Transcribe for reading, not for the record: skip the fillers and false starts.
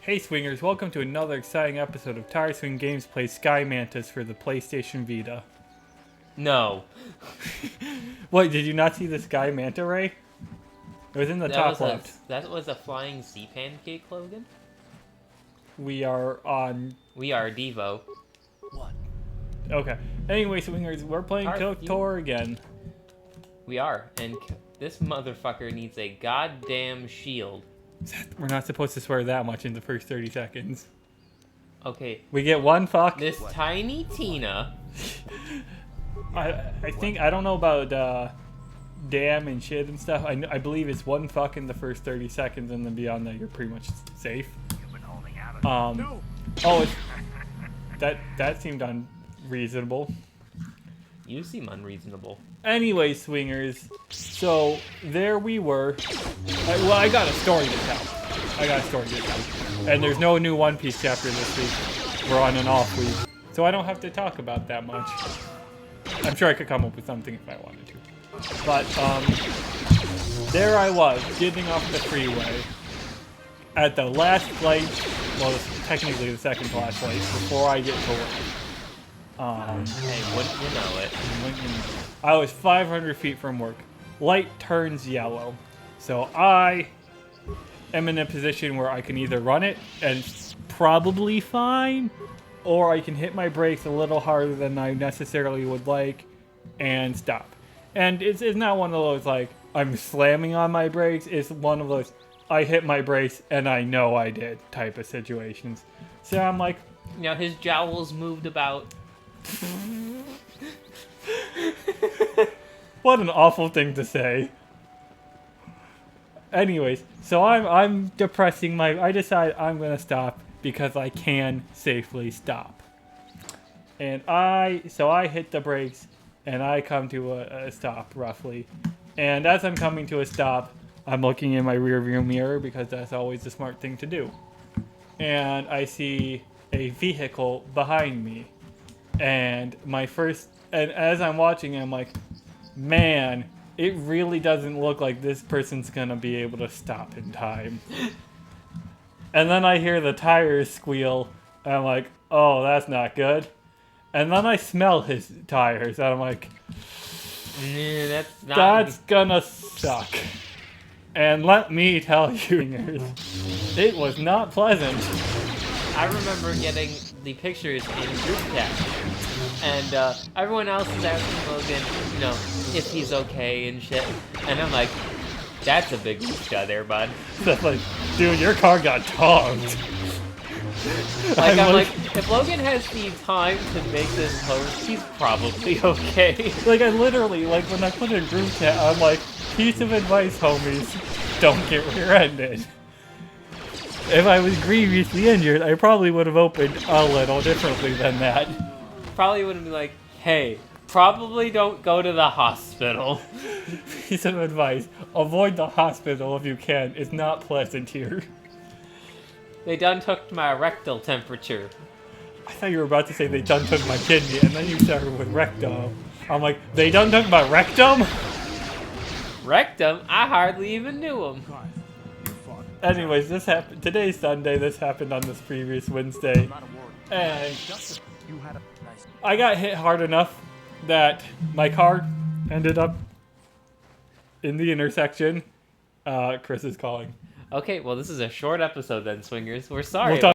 Hey Swingers, welcome to another exciting episode of Tire Swing Games Play Sky Mantis for the PlayStation Vita. No. What, did you not see the Sky Manta Ray? It was in the top left. That was a flying sea pancake, Logan? We are on... We are Devo. What? Okay. Anyway, Swingers, we're playing Tonked again. We are, and this motherfucker needs a goddamn shield. We're not supposed to swear that much in the first 30 seconds. Okay. We get one fuck. This tiny Tina. I think, I don't know about damn and shit and stuff. I believe it's one fuck in the first 30 seconds, and then beyond that you're pretty much safe. Oh, it's, that seemed unreasonable. You seem unreasonable. Anyway, Swingers, so there we were. I got a story to tell. And there's no new One Piece chapter this week. We're on an off week. So I don't have to talk about that much. I'm sure I could come up with something if I wanted to. But, there I was, getting off the freeway at the last light, well, technically the second to last light, before I get to work. Hey, wouldn't you know it? I was 500 feet from work. Light turns yellow. So I am in a position where I can either run it and it's probably fine, or I can hit my brakes a little harder than I necessarily would like and stop. And it's not one of those, like, I'm slamming on my brakes. It's one of those, I hit my brakes and I know I did type of situations. So I'm like... You know, his jowls moved about. What an awful thing to say. Anyways, so I'm depressing my... I decide I'm going to stop because I can safely stop. And so I hit the brakes and I come to a stop roughly. And as I'm coming to a stop, I'm looking in my rearview mirror because that's always the smart thing to do. And I see a vehicle behind me. And as I'm watching, I'm like, man, it really doesn't look like this person's gonna be able to stop in time. And then I hear the tires squeal, and I'm like, oh, that's not good. And then I smell his tires, and I'm like, that's gonna suck. And let me tell you, it was not pleasant. I remember getting the pictures in group text, and everyone else is asking Logan, you know, if he's okay and shit. And I'm like, that's a big guy there, bud. That's like, dude, your car got tonked. I'm like, if Logan has the time to make this post, he's probably okay. Like, I literally, like, when I put in group chat, I'm like, piece of advice, homies, don't get rear-ended. If I was grievously injured, I probably would have opened a little differently than that. Probably wouldn't be like, hey, probably don't go to the hospital. Piece of advice, avoid the hospital if you can. It's not pleasant here. They done took my rectal temperature. I thought you were about to say they done took my kidney, and then you started with rectum. I'm like, they done took my rectum? Rectum? I hardly even knew him. Anyways, this happened. Today's Sunday. This happened on this previous Wednesday, and I got hit hard enough that my car ended up in the intersection. Chris is calling. Okay, well, this is a short episode then, Swingers. We're sorry.